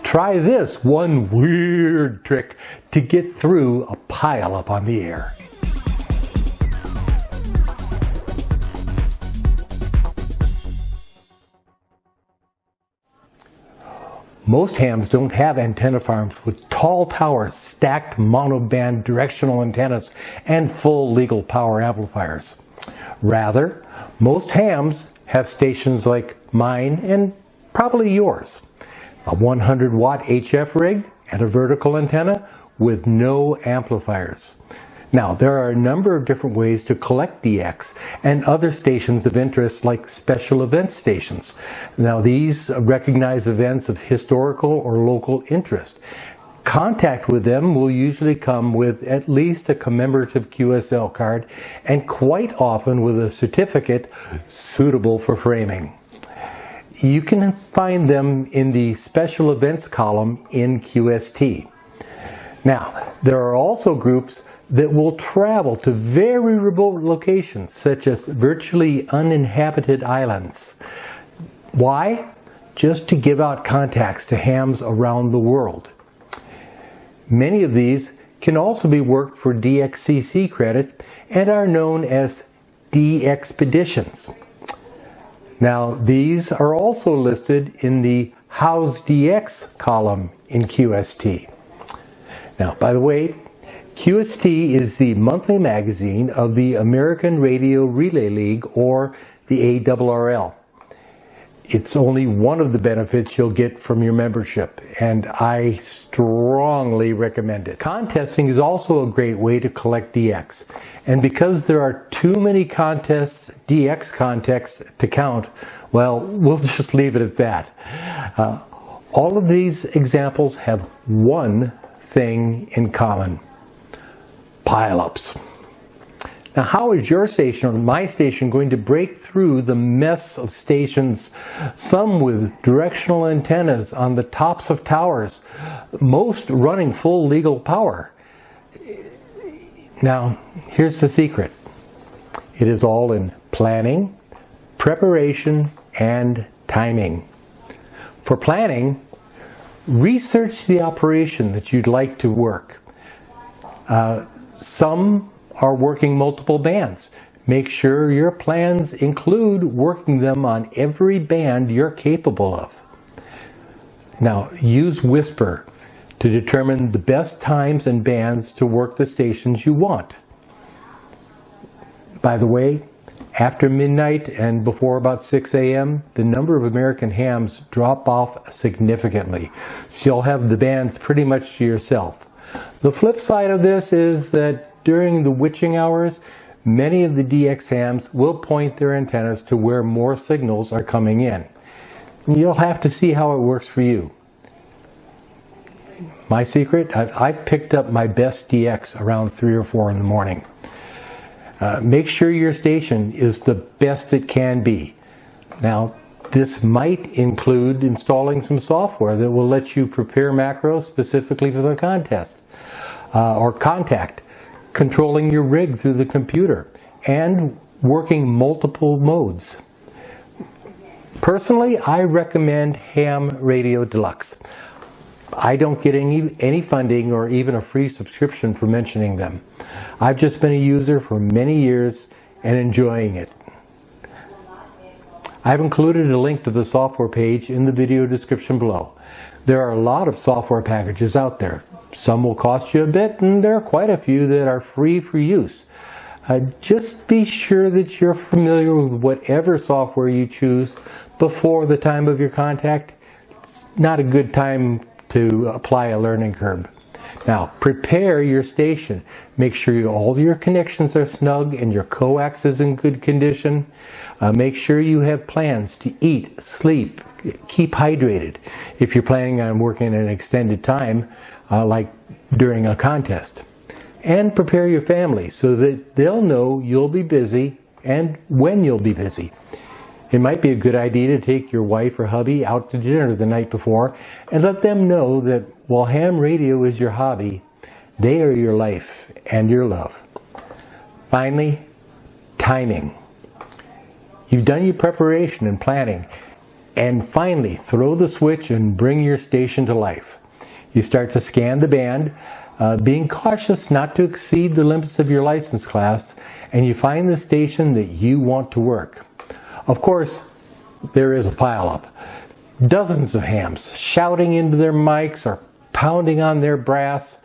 Try this one weird trick to get through a pile up on the air. Most hams don't have antenna farms with tall towers, stacked monoband directional antennas, and full legal power amplifiers. Rather, most hams have stations like mine and probably yours. A 100-watt HF rig and a vertical antenna with no amplifiers. Now, there are a number of different ways to collect DX and other stations of interest like special event stations. Now, these recognize events of historical or local interest. Contact with them will usually come with at least a commemorative QSL card and quite often with a certificate suitable for framing. You can find them in the special events column in QST. Now, there are also groups that will travel to very remote locations, such as virtually uninhabited islands. Why? Just to give out contacts to hams around the world. Many of these can also be worked for DXCC credit and are known as DXpeditions. Now, these are also listed in the How's DX column in QST. Now, by the way, QST is the monthly magazine of the American Radio Relay League, or the ARRL. It's only one of the benefits you'll get from your membership, and I strongly recommend it. Contesting is also a great way to collect DX, and because there are too many contests, DX contests to count, well, we'll just leave it at that. All of these examples have one thing in common: pile-ups. Now, how is your station or my station going to break through the mess of stations, some with directional antennas on the tops of towers, most running full legal power? Now, here's the secret. It is all in planning, preparation, and timing. For planning, research the operation that you'd like to work. Some are working multiple bands. Make sure your plans include working them on every band you're capable of. Now, use Whisper to determine the best times and bands to work the stations you want. By the way, after midnight and before about 6 a.m., the number of American hams drop off significantly, so you'll have the bands pretty much to yourself. The flip side of this is that during the witching hours, many of the DX hams will point their antennas to where more signals are coming in. You'll have to see how it works for you. My secret? I've picked up my best DX around 3 or 4 in the morning. Make sure your station is the best it can be. Now, this might include installing some software that will let you prepare macros specifically for the contest or contact, controlling your rig through the computer, and working multiple modes. Personally, I recommend Ham Radio Deluxe. I don't get any funding or even a free subscription for mentioning them. I've just been a user for many years and enjoying it. I've included a link to the software page in the video description below. There are a lot of software packages out there. Some will cost you a bit, and there are quite a few that are free for use. Just be sure that you're familiar with whatever software you choose before the time of your contact. It's not a good time to apply a learning curve. Now, prepare your station. Make sure all your connections are snug and your coax is in good condition. Make sure you have plans to eat, sleep, keep hydrated if you're planning on working an extended time, like during a contest. And prepare your family so that they'll know you'll be busy and when you'll be busy. It might be a good idea to take your wife or hubby out to dinner the night before and let them know that while ham radio is your hobby, they are your life and your love. Finally, timing. You've done your preparation and planning. and finally throw the switch and bring your station to life. You start to scan the band, being cautious not to exceed the limits of your license class, and you find the station that you want to work. Of course, there is a pileup. Dozens of hams shouting into their mics or pounding on their brass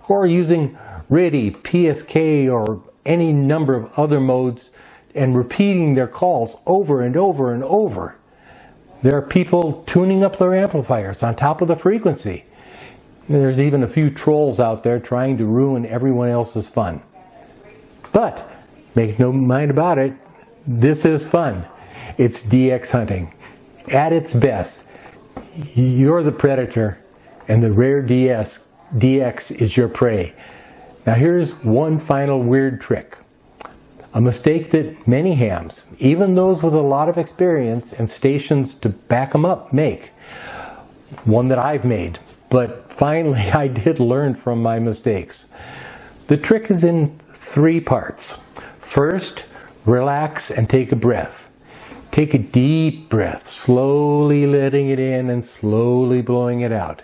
or using RIDI, PSK, or any number of other modes and repeating their calls over and over and over. There are people tuning up their amplifiers on top of the frequency. There's even a few trolls out there trying to ruin everyone else's fun. But make no mind about it, this is fun. It's DX hunting. At its best, you're the predator and the rare DX is your prey. Now here's one final weird trick. A mistake that many hams, even those with a lot of experience and stations to back them up, make. One that I've made, but finally I did learn from my mistakes. The trick is in 3 parts. First, relax and take a breath. Take a deep breath, slowly letting it in and slowly blowing it out.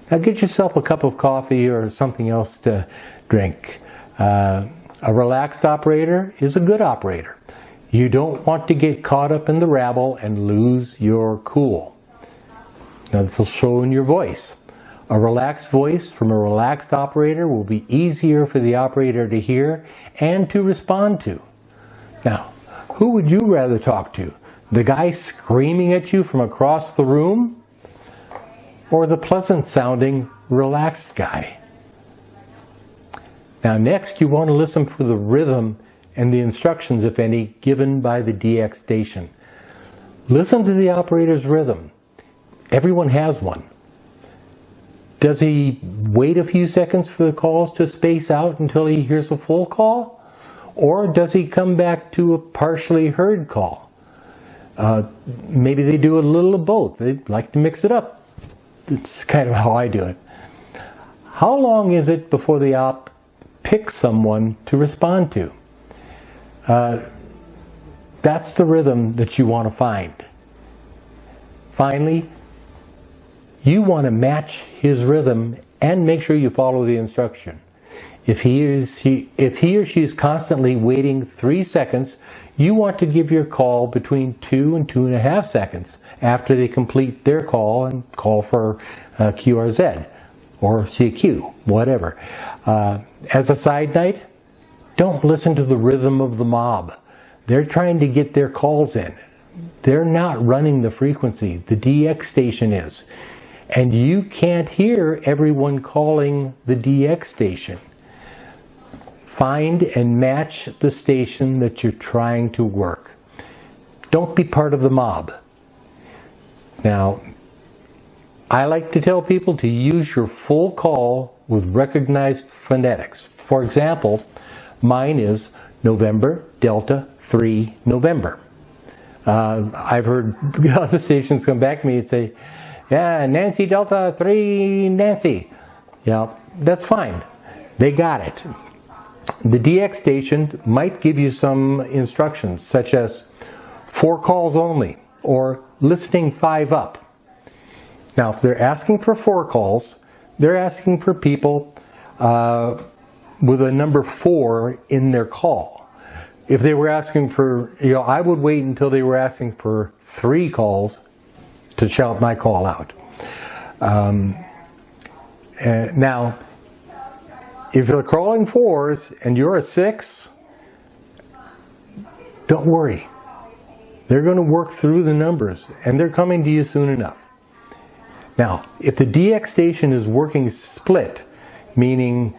Now get yourself a cup of coffee or something else to drink. A relaxed operator is a good operator. You don't want to get caught up in the rabble and lose your cool. Now this will show in your voice. A relaxed voice from a relaxed operator will be easier for the operator to hear and to respond to. Now, who would you rather talk to? The guy screaming at you from across the room? Or the pleasant sounding, relaxed guy? Now next you want to listen for the rhythm and the instructions, if any, given by the DX station. Listen to the operator's rhythm. Everyone has one. Does he wait a few seconds for the calls to space out until he hears a full call? Or does he come back to a partially heard call? Maybe they do a little of both. They like to mix it up. It's kind of how I do it. How long is it before the op picks someone to respond to? That's the rhythm that you want to find. Finally, you want to match his rhythm and make sure you follow the instruction. If he or she is constantly waiting 3 seconds, you want to give your call between 2 and 2.5 seconds after they complete their call and call for QRZ or CQ, whatever. As a side note, don't listen to the rhythm of the mob. They're trying to get their calls in. They're not running the frequency. The DX station is. And you can't hear everyone calling the DX station. Find and match the station that you're trying to work. Don't be part of the mob. Now, I like to tell people to use your full call with recognized phonetics. For example, mine is November Delta 3 November. I've heard other stations come back to me and say, yeah, Nancy Delta 3 Nancy. Yeah, that's fine. They got it. The DX station might give you some instructions such as 4 calls only or listening 5 up. Now, if they're asking for 4 calls, they're asking for people with a number 4 in their call. If they were asking for, I would wait until they were asking for 3 calls to shout my call out. Now, if they're calling 4s and you're a 6, don't worry. They're going to work through the numbers and they're coming to you soon enough. Now, if the DX station is working split, meaning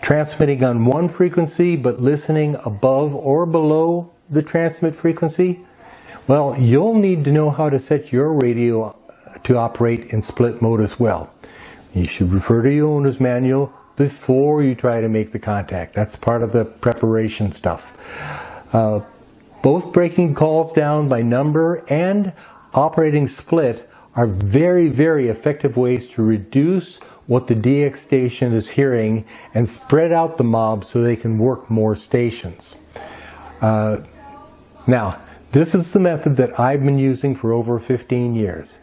transmitting on one frequency but listening above or below the transmit frequency, well, you'll need to know how to set your radio to operate in split mode as well. You should refer to your owner's manual before you try to make the contact. That's part of the preparation stuff. Both breaking calls down by number and operating split are very, very effective ways to reduce what the DX station is hearing and spread out the mob so they can work more stations. Now, This is the method that I've been using for over 15 years,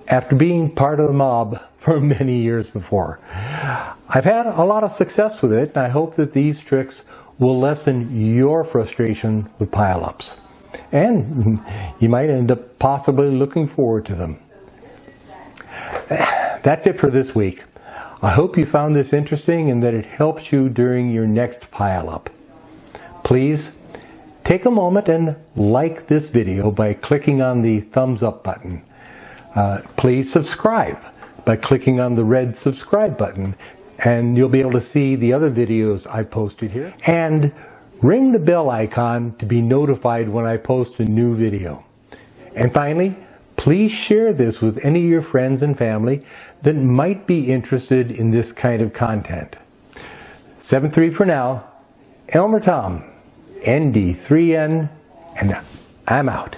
after being part of the mob for many years before. I've had a lot of success with it, and I hope that these tricks will lessen your frustration with pile-ups. And you might end up possibly looking forward to them. That's it for this week. I hope you found this interesting and that it helps you during your next pile-up. Please take a moment and like this video by clicking on the thumbs up button. Please subscribe by clicking on the red subscribe button, and you'll be able to see the other videos I've posted here. And ring the bell icon to be notified when I post a new video. And finally, please share this with any of your friends and family that might be interested in this kind of content. 7-3 for now. Elmer Tom, ND3N, and I'm out.